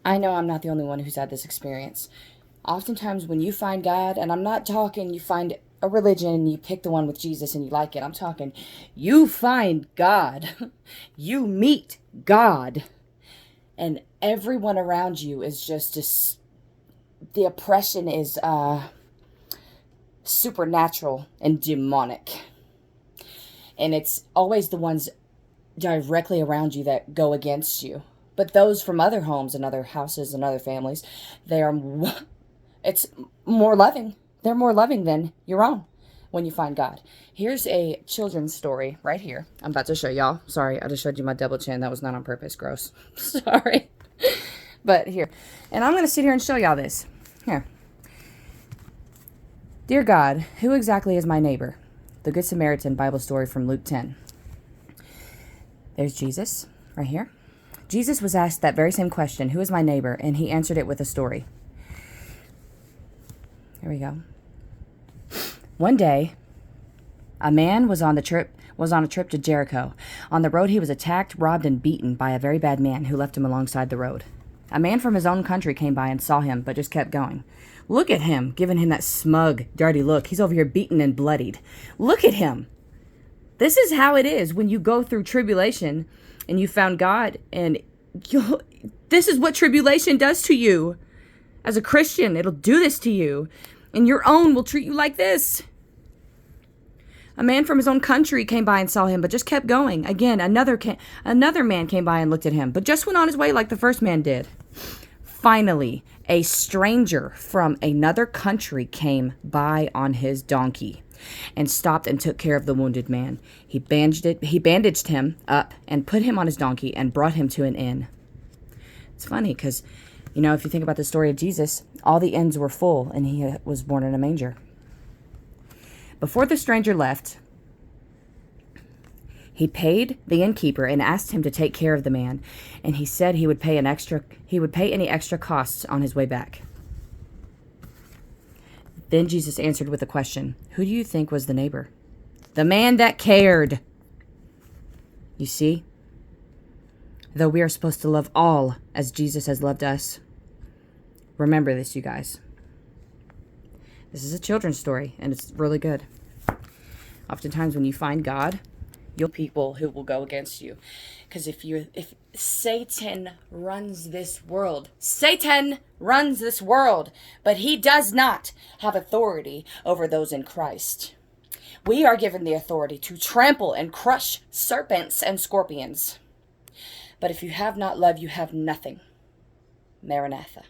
I know I'm not the only one who's had this experience. Oftentimes when you find God, and I'm not talking you find a religion and you pick the one with Jesus and you like it. I'm talking you find God. You meet God. And everyone around you is just the oppression is supernatural and demonic. And it's always the ones directly around you that go against you. But those from other homes and other houses and other families, they are, it's more loving. They're more loving than your own when you find God. Here's a children's story right here. I'm about to show y'all. Sorry, I just showed you my double chin. That was not on purpose. Gross. Sorry. But here. And I'm going to sit here and show y'all this. Here. Dear God, who exactly is my neighbor? The Good Samaritan Bible story from Luke 10. There's Jesus right here. Jesus was asked that very same question, who is my neighbor? And he answered it with a story. Here we go. One day, a man was on a trip to Jericho. On the road, he was attacked, robbed, and beaten by a very bad man who left him alongside the road. A man from his own country came by and saw him, but just kept going. Look at him, giving him that smug, dirty look. He's over here beaten and bloodied. Look at him. This is how it is when you go through tribulation and you found God, and this is what tribulation does to you. As a Christian, it'll do this to you, and your own will treat you like this. A man from his own country came by and saw him, but just kept going. Again, another man came by and looked at him, but just went on his way like the first man did. Finally, a stranger from another country came by on his donkey and stopped and took care of the wounded man. He bandaged him up and put him on his donkey and brought him to an inn. It's funny because, if you think about the story of Jesus, all the inns were full and he was born in a manger. Before the stranger left, he paid the innkeeper and asked him to take care of the man, and he said he would pay any extra costs on his way back. Then Jesus answered with a question. Who do you think was the neighbor? The man that cared. You see? Though we are supposed to love all as Jesus has loved us. Remember this, you guys. This is a children's story, and it's really good. Oftentimes when you find God, you'll people who will go against you. Because if Satan runs this world, but he does not have authority over those in Christ. We are given the authority to trample and crush serpents and scorpions. But if you have not love, you have nothing. Maranatha.